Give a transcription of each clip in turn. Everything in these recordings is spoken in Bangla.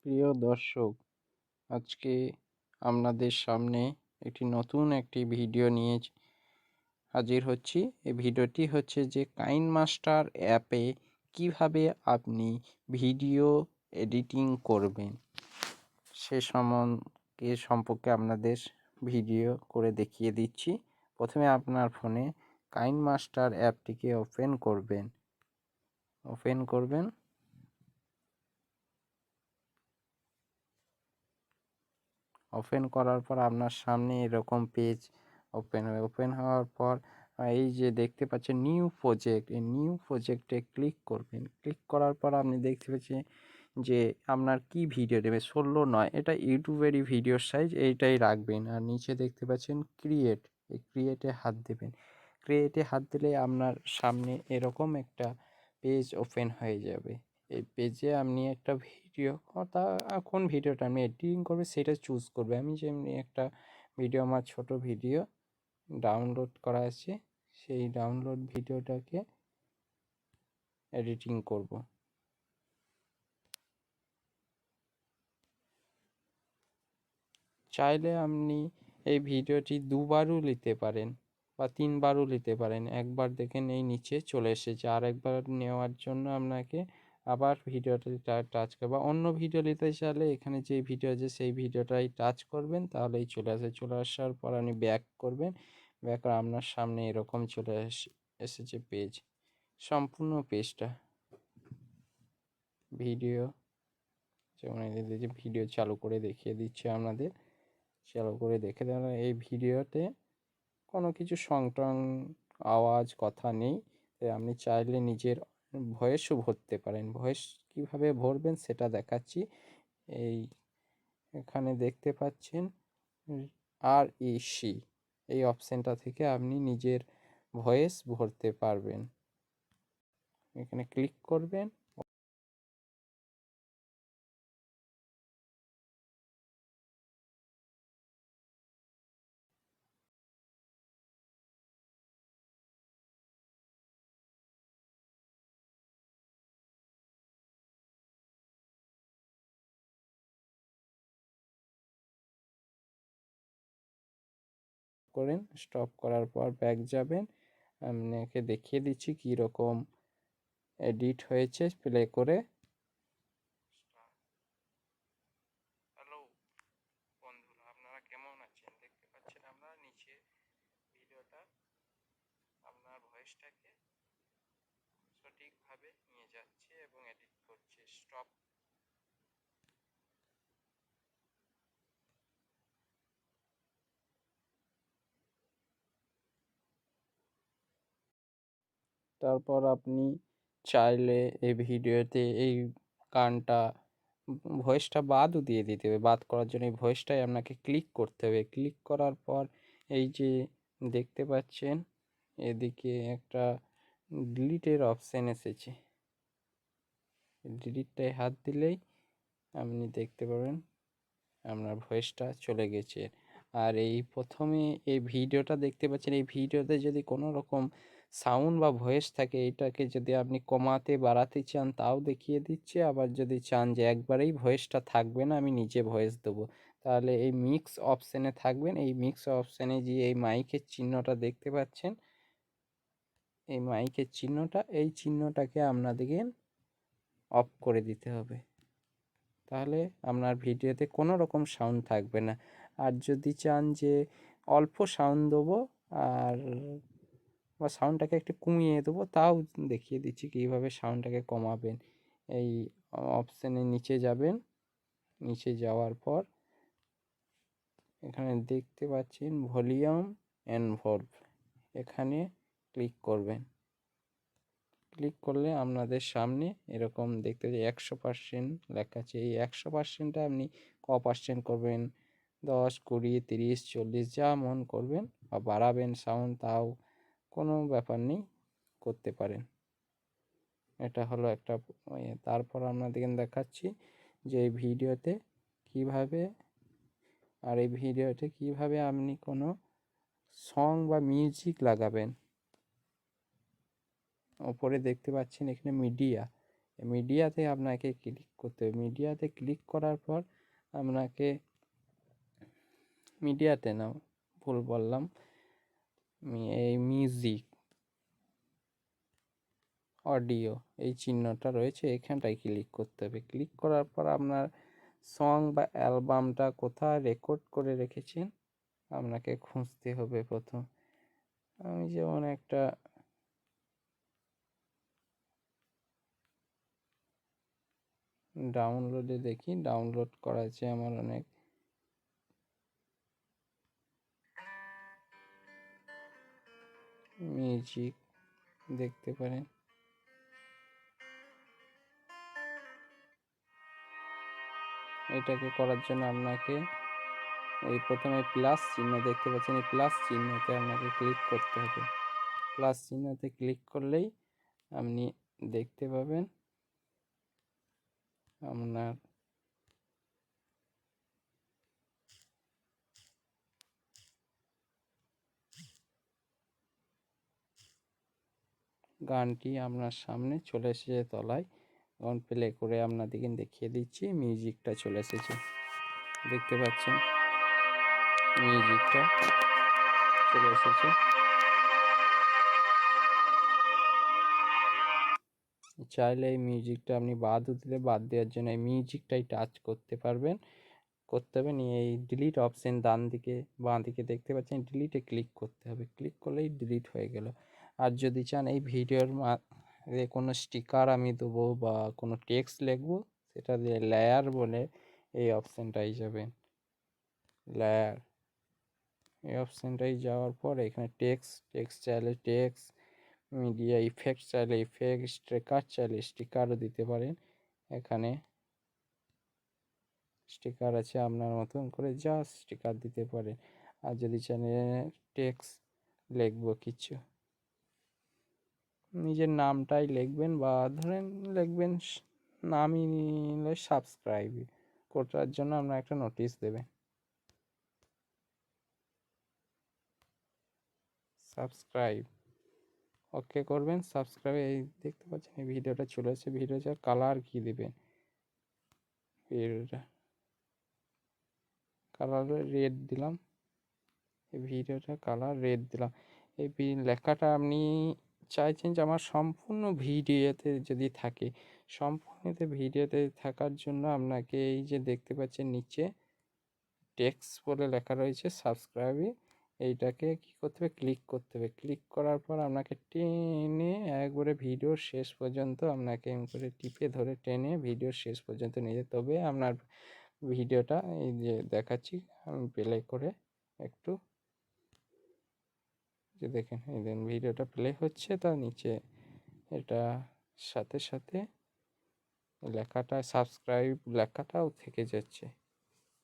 প্রিয় দর্শক, আজকে আপনাদের সামনে নতুন একটি ভিডিও নিয়ে হাজির হচ্ছি। এই ভিডিওটি হচ্ছে যে কাইনমাস্টার অ্যাপে কিভাবে আপনি ভিডিও এডিটিং করবেন সে সম্পর্কে আপনাদের ভিডিও করে দেখিয়ে দিচ্ছি। প্রথমে আপনার ফোনে কাইনমাস্টার অ্যাপটিকে ওপেন করবেন। ওপেন করার পর আপনার সামনে এরকম পেজ ওপেন হবে। ওপেন হওয়ার পর এই যে দেখতে পাচ্ছেন নিউ প্রজেক্ট, এই নিউ প্রজেক্টে ক্লিক করবেন। ক্লিক করার পর আপনি দেখতে পাচ্ছেন যে আপনার কি ভিডিও দেবে, 16 নয়, এটা ইউটিউবেরই ভিডিও সাইজ, এইটাই রাখবেন। আর নিচে দেখতে পাচ্ছেন ক্রিয়েট, এই ক্রিয়েটে হাত দেবেন। ক্রিয়েটে হাত দিলে আপনার সামনে এরকম একটা পেজ ওপেন হয়ে যাবে। এই পেজে আপনি একটা ভিডিও, কোন ভিডিওটা আমি এডিটিং করবে সেটা চুজ করবে। আমি যেমনি একটা ভিডিও, আমার ছোট ভিডিও ডাউনলোড করা আছে, সেই ডাউনলোড ভিডিওটাকে এডিটিং করব। চাইলে আপনি এই ভিডিওটি দুবারও নিতে পারেন বা 3বারও নিতে পারেন। একবার দেখেন এই নিচে চলে এসেছে, আর একবার নেওয়ার জন্য আপনাকে আবার ভিডিওটা টাচ করবে। অন্য ভিডিও নিতে চাইলে এখানে যে ভিডিও আছে সেই ভিডিওটাই টাচ করবেন, তাহলেই চলে আসে। চলে আসার পর আপনি ব্যাক করবেন। ব্যাক করে আপনার সামনে এরকম চলে এসেছে পেজ, সম্পূর্ণ পেজটা ভিডিও। যেমন এই ভিডিও চালু করে দেখিয়ে দিচ্ছে আপনাদের, চালু করে দেখে দেওয়া। এই ভিডিওতে কোনো কিছু টং আওয়াজ কথা নেই, তাই আপনি চাইলে নিজের ভয়েসও ভরতে পারেন। ভয়েস কিভাবে ভরবেন সেটা দেখাচ্ছি। এখানে দেখতে পাচ্ছেন REC, এই অপশানটা থেকে আপনি নিজের ভয়েস ভরতে পারবেন। এখানে ক্লিক করবেন। স্টপ করার পর ব্যাক যাবেন। আপনাকে দেখিয়ে দিচ্ছি কি রকম এডিট হয়েছে, প্লে করে। হ্যালো বন্ধুরা, আপনারা কেমন আছেন? দেখতে পাচ্ছেন আপনারা নিচে ভিডিওটা আপনার ভয়েসটাকে সঠিকভাবে নিয়ে যাচ্ছে এবং এডিট করছে। স্টপ। তারপর আপনি চাইলে এই ভিডিওতে এই গানটা ভয়েসটা বাদও দিয়ে দিতে হবে। বাদ করার জন্য এই ভয়েসটাই আপনাকে ক্লিক করতে হবে। ক্লিক করার পর এই যে দেখতে পাচ্ছেন এদিকে একটা ডিলিটের অপশান এসেছে, ডিলিটটায় হাত দিলেই আপনি দেখতে পাবেন আপনার ভয়েসটা চলে গেছে। আর এই প্রথমে এই ভিডিওটা দেখতে পাচ্ছেন, এই ভিডিওতে যদি কোনো রকম সাউন্ড বা ভয়েস থাকে, এটাকে যদি আপনি কমাতে বাড়াতে চান তাও দেখিয়ে দিচ্ছে। আবার যদি চান যে একবারেই ভয়েসটা থাকবে না, আমি নিজে ভয়েস দেবো, তাহলে এই মিক্স অপশানে থাকবেন। এই মিক্স অপশানে গিয়ে এই মাইকের চিহ্নটা দেখতে পাচ্ছেন, এই মাইকের চিহ্নটা, এই চিহ্নটাকে আপনাদেরকে অফ করে দিতে হবে। তাহলে আপনার ভিডিওতে কোনো রকম সাউন্ড থাকবে না। আর যদি চান যে অল্প সাউন্ড দেবো আর বা সাউন্ডটাকে একটু কমিয়ে দেবো, তাও দেখিয়ে দিচ্ছি কীভাবে সাউন্ডটাকে কমাবেন। এই অপশানে নিচে যাবেন। নিচে যাওয়ার পর এখানে দেখতে পাচ্ছেন ভলিউম এনভলভ, এখানে ক্লিক করবেন। ক্লিক করলে আপনাদের সামনে এরকম দেখতে 100% লেখা আছে। এই 100%টা আপনি ক% করবেন, 10, 20, 30, 40 যা মন করবেন, বা বাড়াবেন সাউন্ড, তাও কোনো ব্যাপার নেই, করতে পারেন। এটা হলো একটা। তারপর আপনাদেরকে দেখাচ্ছি যে এই ভিডিওতে কিভাবে, আর এই ভিডিওতে কিভাবে আপনি কোনো সং বা মিউজিক লাগাবেন। ওপরে দেখতে পাচ্ছেন এখানে মিডিয়া, মিডিয়াতে আপনাকে ক্লিক করতে হবে। মিডিয়াতে ক্লিক করার পর আপনাকে মিডিয়াতে না, ভুল বললাম, এই মিউজিক, অডিও, এই চিহ্নটা রয়েছে এখানটায় ক্লিক করতে হবে। ক্লিক করার পর আপনার সং বা অ্যালবামটা কোথায় রেকর্ড করে রেখেছেন আপনাকে খুঁজতে হবে প্রথম। আমি যেমন একটা ডাউনলোডে দেখি, ডাউনলোড করা আছে আমার অনেক। মিউজিক দেখতে পারেন। এটাকে করার জন্য আপনাকে এই প্রথমে প্লাস চিহ্ন দেখতে পাচ্ছেন, এই প্লাস চিহ্নতে আপনাকে ক্লিক করতে হবে। প্লাস চিহ্নতে ক্লিক করলেই আপনি দেখতে পাবেন আপনার গানটি আপনার সামনে চলে এসেছে তলায়। এখন প্লে করে আপনাদেরকে দেখিয়ে দিচ্ছি। মিউজিকটা চলে এসেছে, দেখতে পাচ্ছেন মিউজিকটা চলে এসেছে। চাইলে এই মিউজিকটা আপনি বাদও দিলে বাদ দেওয়ার জন্য এই মিউজিকটাই টাচ করতে পারবেন, করতে হবে। নিয়ে এই ডিলিট অপশন ডান দিকে বাঁ দিকে দেখতে পাচ্ছেন, ডিলিটে ক্লিক করতে হবে। ক্লিক করলেই ডিলিট হয়ে গেল। আর যদি চান এই ভিডিওর কোনো স্টিকার আমি দেবো বা কোনো টেক্সট লিখবো, সেটা দিয়ে লেয়ার বলে এই অপশানটাই যাবেন। লেয়ার, এই অপশানটাই যাওয়ার পর এখানে টেক্সট চাইলে টেক্সট, মিডিয়া ইফেক্ট চাইলে ইফেক্ট, স্টিকার চাইলে স্টিকারও দিতে পারেন। এখানে স্টিকার আছে, আপনার মতন করে যা স্টিকার দিতে পারেন। আর যদি চান টেক্সট লিখবো কিছু, নিজের নামটাই লিখবেন বা ধরেন লিখবেন নামই নিলে সাবস্ক্রাইব করার জন্য আপনার একটা নোটিশ দেবেন, সাবস্ক্রাইব, ওকে করবেন। সাবস্ক্রাইব, এই দেখতে পাচ্ছেন এই ভিডিওটা চলে এসেছে। ভিডিওটার কালার কি দেবেন, ভিডিওটা কালার রেড দিলাম, এই ভিডিওটা কালার রেড দিলাম। এই লেখাটা আপনি চাইছেন যে আমার সম্পূর্ণ ভিডিওতে যদি থাকে, সম্পূর্ণতে ভিডিওতে থাকার জন্য আপনাকে এই যে দেখতে পাচ্ছেন নিচে টেক্সট বলে লেখা রয়েছে সাবস্ক্রাইবে, এইটাকে কি করতে হবে, ক্লিক করতে হবে। ক্লিক করার পর আপনাকে টেনে একবারে ভিডিওর শেষ পর্যন্ত আপনাকে এমন করে টিপে ধরে টেনে ভিডিওর শেষ পর্যন্ত নিয়ে যেতে হবে। আপনার ভিডিওটা এই যে দেখাচ্ছি আমি প্লে করে একটু, যে দেখেন এই দেখুন ভিডিওটা প্লে হচ্ছে, তার নিচে এটা সাথে সাথে লেখাটা সাবস্ক্রাইব লেখাটাও থেকে যাচ্ছে।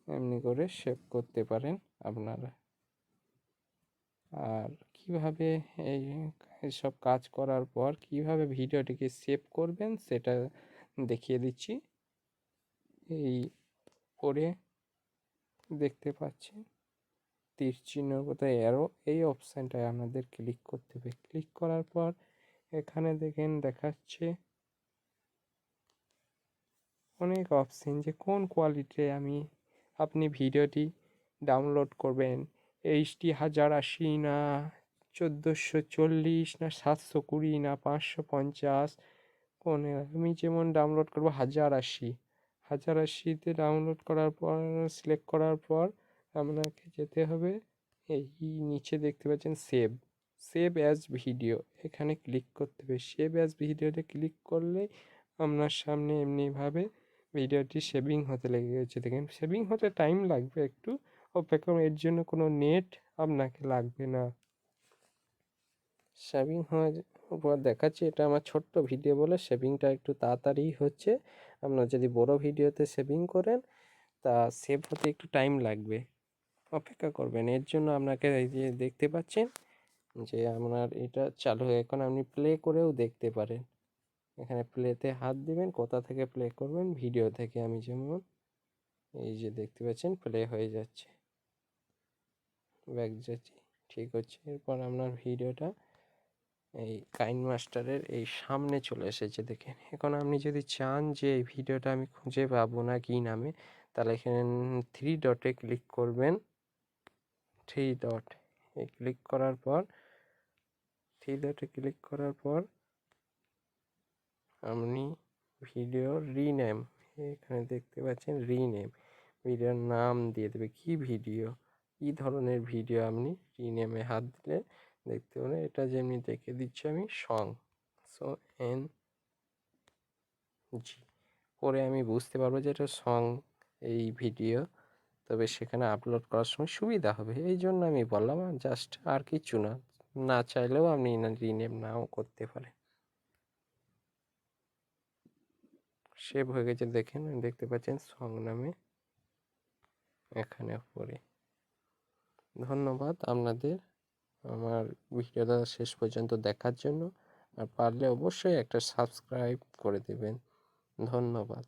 এমনি করে সেভ করতে পারেন আপনারা। আর কিভাবে এই সব কাজ করার পর কিভাবে ভিডিওটিকে সেভ করবেন সেটা দেখিয়ে দিচ্ছি। এই পরে দেখতে পাচ্ছেন তীর চিহ্ন কোথায় অ্যারো, এই অপশানটায় আপনাদের ক্লিক করতে হবে। ক্লিক করার পর এখানে দেখেন দেখাচ্ছে অনেক অপশান, যে কোন কোয়ালিটিতে আপনি ভিডিওটি ডাউনলোড করবেন, এইচডি 1080 না 1440 না 720 না 550, কোন আমি যেমন ডাউনলোড করবো 1080। 1080তে ডাউনলোড করার পর সিলেক্ট করার পর আপনাকে যেতে হবে এই নিচে দেখতে পাচ্ছেন সেভ, সেভ অ্যাজ ভিডিও, এখানে ক্লিক করতে হবে। সেভ অ্যাজ ভিডিওতে ক্লিক করলে আপনার সামনে এমনিভাবে ভিডিওটি সেভিং হতে লেগে গেছে। দেখেন সেভিং হতে টাইম লাগবে, একটু অপেক্ষা, এর জন্য কোনো নেট আপনাকে লাগবে না। সেভিং হওয়ার পর দেখাচ্ছি, এটা আমার ছোট্ট ভিডিও বলে সেভিংটা একটু তাড়াতাড়ি হচ্ছে। আপনার যদি বড় ভিডিওতে সেভিং করেন তা সেভ হতে একটু টাইম লাগবে, অপেক্ষা করবেন। এর জন্য আপনাকে এই যে দেখতে পাচ্ছেন যে আপনার এটা চালু হয়ে, এখন আপনি প্লে করেও দেখতে পারেন। এখানে প্লেতে হাত দিবেন, কোথা থেকে প্লে করবেন, ভিডিও থেকে। আমি যেমন এই যে দেখতে পাচ্ছেন প্লে হয়ে যাচ্ছে, ব্যাক যাচ্ছি, ঠিক হচ্ছে। এরপর আপনার ভিডিওটা এই কাইনমাস্টারের এই সামনে চলে এসেছে দেখেন। এখন আপনি যদি চান যে এই ভিডিওটা আমি খুঁজে পাবো না কি নামে, তাহলে এখানে 3 ডটে ক্লিক করবেন। 3 ডট ক্লিক করার পর 3 ডটে ক্লিক করার পর আপনি ভিডিও রিনেম, এখানে দেখতে পাচ্ছেন রিনেম, ভিডিওর নাম দিয়ে দেবে। কি ভিডিও, কি ধরনের ভিডিও আপনি রিনেমে হাত দিলে দেখতে পাবেন। এটা যেমনি দেখে দিচ্ছি আমি সং, সো এন জি, পরে আমি বুঝতে পারবো যে এটা সং এই ভিডিও, তবে সেখানে আপলোড করার সময় সুবিধা হবে, এই জন্য আমি বললাম। জাস্ট আর কিছু না, না চাইলেও আপনি রিনেম নাও করতে পারেন। সেভ হয়ে গেছে দেখেন, দেখতে পাচ্ছেন সং নামে এখানে পরে। ধন্যবাদ আপনাদের আমার ভিডিওটা শেষ পর্যন্ত দেখার জন্য। আর পারলে অবশ্যই একটা সাবস্ক্রাইব করে দেবেন। ধন্যবাদ।